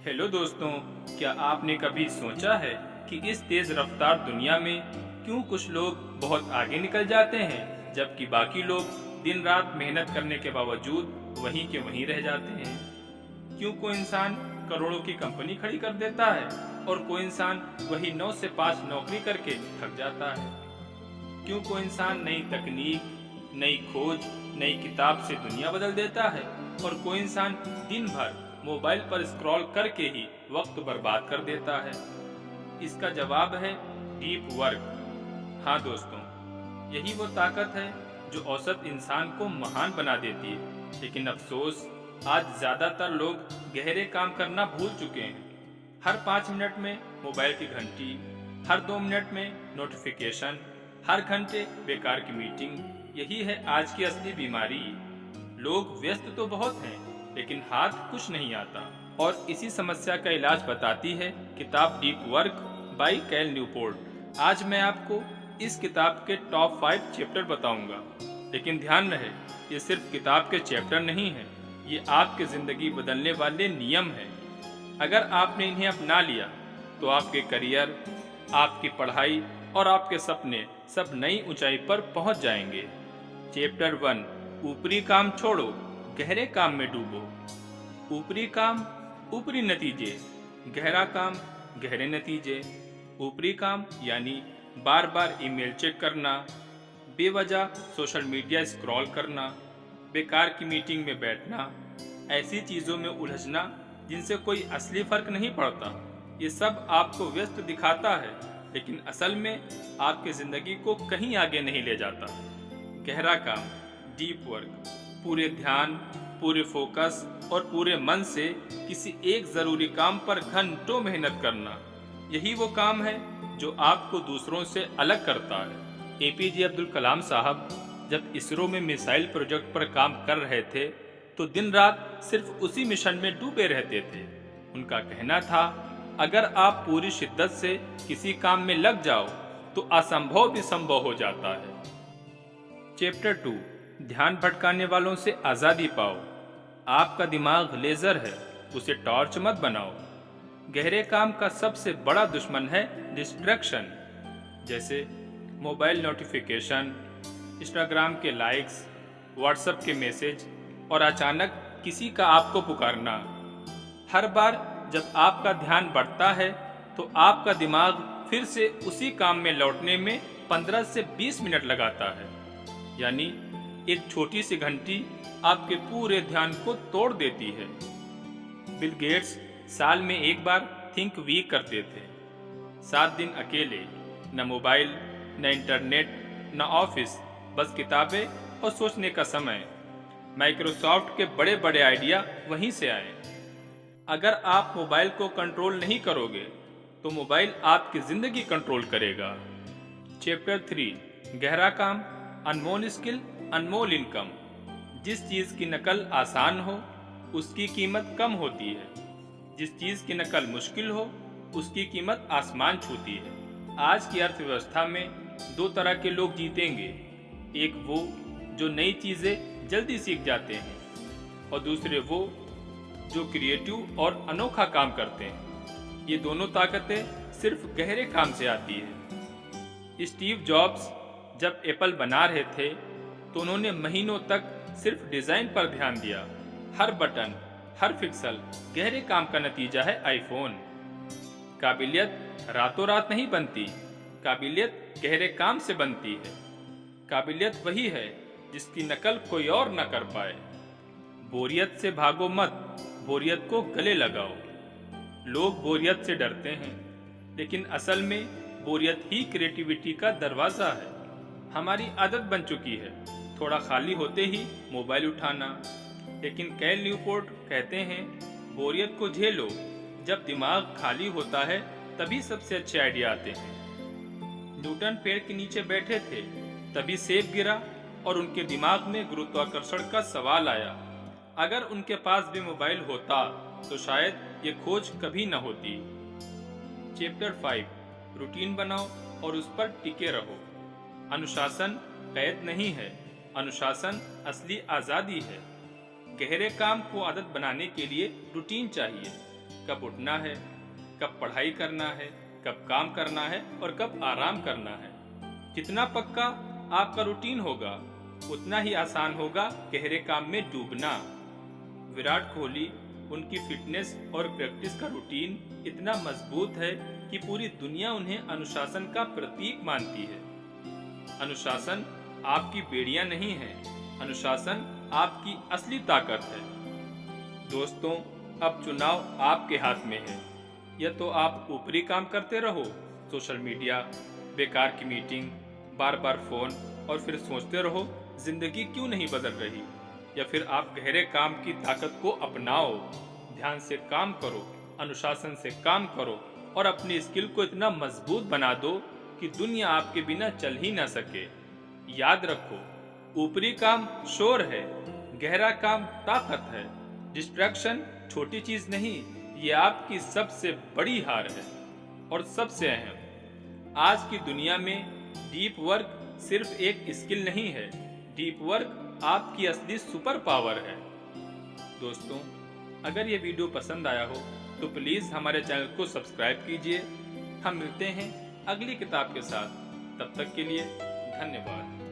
Hello दोस्तों, क्या आपने कभी सोचा है कि इस तेज रफ्तार दुनिया में क्यों कुछ लोग बहुत आगे निकल जाते हैं जबकि बाकी लोग दिन रात मेहनत करने के बावजूद वहीं के वहीं रह जाते हैं। क्यों कोई इंसान करोड़ों की कंपनी खड़ी कर देता है और कोई इंसान वही 9 से 5 नौकरी करके थक जाता है। क्यों कोई इंसान नई तकनीक, नई खोज, नई किताब से दुनिया बदल देता है और कोई इंसान दिन भर मोबाइल पर स्क्रॉल करके ही वक्त बर्बाद कर देता है। इसका जवाब है डीप वर्क। हाँ दोस्तों, यही वो ताकत है जो औसत इंसान को महान बना देती है। लेकिन अफसोस, आज ज्यादातर लोग गहरे काम करना भूल चुके हैं। हर 5 मिनट में मोबाइल की घंटी, हर 2 मिनट में नोटिफिकेशन, हर घंटे बेकार की मीटिंग, यही है आज की असली बीमारी। लोग व्यस्त तो बहुत हैं लेकिन हाथ कुछ नहीं आता। और इसी समस्या का इलाज बताती है किताब deep work by Cal Newport. आज मैं आपको इस किताब के टॉप 5 चैप्टर बताऊंगा। लेकिन ध्यान रहे, ये सिर्फ किताब के चैप्टर नहीं है, ये आपके जिंदगी बदलने वाले नियम है। अगर आपने इन्हें अपना लिया तो आपके करियर, आपकी पढ़ाई और आपके सपने सब नई ऊंचाई पर पहुंच जाएंगे। चैप्टर 1, ऊपरी काम छोड़ो, गहरे काम में डूबो। ऊपरी काम, ऊपरी नतीजे, गहरा काम, गहरे नतीजे। ऊपरी काम यानी बार बार ईमेल चेक करना, बेवजह सोशल मीडिया स्क्रॉल करना, बेकार की मीटिंग में बैठना, ऐसी चीजों में उलझना जिनसे कोई असली फर्क नहीं पड़ता। ये सब आपको व्यस्त दिखाता है लेकिन असल में आपकी जिंदगी को कहीं आगे नहीं ले जाता। गहरा काम, डीप वर्क, पूरे ध्यान, पूरे फोकस और पूरे मन से किसी एक जरूरी काम पर घंटों मेहनत करना, यही वो काम है जो आपको दूसरों से अलग करता है। एपीजे अब्दुल कलाम साहब जब इसरो में मिसाइल प्रोजेक्ट पर काम कर रहे थे तो दिन रात सिर्फ उसी मिशन में डूबे रहते थे। उनका कहना था, अगर आप पूरी शिद्दत से किसी काम में लग जाओ तो असंभव भी संभव हो जाता है। चैप्टर 2, ध्यान भटकाने वालों से आजादी पाओ। आपका दिमाग लेजर है, उसे टॉर्च मत बनाओ। गहरे काम का सबसे बड़ा दुश्मन है डिस्ट्रैक्शन, जैसे मोबाइल नोटिफिकेशन, इंस्टाग्राम के लाइक्स, व्हाट्सएप के मैसेज और अचानक किसी का आपको पुकारना। हर बार जब आपका ध्यान बढ़ता है तो आपका दिमाग फिर से उसी काम में लौटने में 15 से 20 मिनट लगाता है। यानी एक छोटी सी घंटी आपके पूरे ध्यान को तोड़ देती है। बिल गेट्स साल में एक बार थिंक वीक करते थे। 7 दिन अकेले, न मोबाइल, न इंटरनेट, न ऑफिस, बस किताबें और सोचने का समय। माइक्रोसॉफ्ट के बड़े बड़े आइडिया वहीं से आए। अगर आप मोबाइल को कंट्रोल नहीं करोगे तो मोबाइल आपकी जिंदगी कंट्रोल करेगा। चैप्टर 3, गहरा काम, अनमोल स्किल, अनमोल इनकम। जिस चीज की नकल आसान हो उसकी कीमत कम होती है, जिस चीज की नकल मुश्किल हो उसकी कीमत आसमान छूती है। आज की अर्थव्यवस्था में 2 तरह के लोग जीतेंगे, एक वो जो नई चीजें जल्दी सीख जाते हैं और दूसरे वो जो क्रिएटिव और अनोखा काम करते हैं। ये दोनों ताकतें सिर्फ गहरे काम से आती है। स्टीव जॉब्स जब एप्पल बना रहे थे तो उन्होंने महीनों तक सिर्फ डिजाइन पर ध्यान दिया। हर बटन, हर पिक्सल गहरे काम का नतीजा है आईफोन। काबिलियत रातों रात नहीं बनती, काबिलियत गहरे काम से बनती है। काबिलियत वही है जिसकी नकल कोई और न कर पाए। बोरियत से भागो मत, बोरियत को गले लगाओ। लोग बोरियत से डरते हैं लेकिन असल में बोरियत ही क्रिएटिविटी का दरवाजा है। हमारी आदत बन चुकी है थोड़ा खाली होते ही मोबाइल उठाना। लेकिन कैल न्यूपोर्ट कहते हैं, बोरियत को झेलो, जब दिमाग खाली होता है तभी सबसे अच्छे आइडिया आते हैं। न्यूटन पेड़ के नीचे बैठे थे, तभी सेब गिरा और उनके दिमाग में गुरुत्वाकर्षण का सवाल आया। अगर उनके पास भी मोबाइल होता तो शायद ये खोज कभी न होती। चैप्टर 5, रूटीन बनाओ और उस पर टिके रहो। अनुशासन कैद नहीं है, अनुशासन असली आजादी है। गहरे काम को आदत बनाने के लिए रूटीन चाहिए। कब उठना है, कब पढ़ाई करना है, कब काम करना है और कब आराम करना है। जितना पक्का आपका रूटीन होगा उतना ही आसान होगा गहरे काम में डूबना। विराट कोहली, उनकी फिटनेस और प्रैक्टिस का रूटीन इतना मजबूत है कि पूरी दुनिया उन्हें अनुशासन का प्रतीक मानती है। अनुशासन आपकी बेड़ियां नहीं है, अनुशासन आपकी असली ताकत है। दोस्तों, अब चुनाव आपके हाथ में है। या तो आप ऊपरी काम करते रहो, सोशल मीडिया, बेकार की मीटिंग, बार बार फोन और फिर सोचते रहो जिंदगी क्यों नहीं बदल रही, या फिर आप गहरे काम की ताकत को अपनाओ, ध्यान से काम करो, अनुशासन से काम करो और अपनी स्किल को इतना मजबूत बना दो कि दुनिया आपके बिना चल ही ना सके। याद रखो, ऊपरी काम शोर है, गहरा काम ताकत है। डिस्ट्रैक्शन छोटी चीज नहीं, ये आपकी सबसे बड़ी हार है। और सबसे अहम, आज की दुनिया में डीप वर्क सिर्फ एक स्किल नहीं है, डीप वर्क आपकी असली सुपर पावर है। दोस्तों, अगर ये वीडियो पसंद आया हो तो प्लीज हमारे चैनल को सब्सक्राइब कीजिए। हम मिलते हैं अगली किताब के साथ, तब तक के लिए धन्यवाद।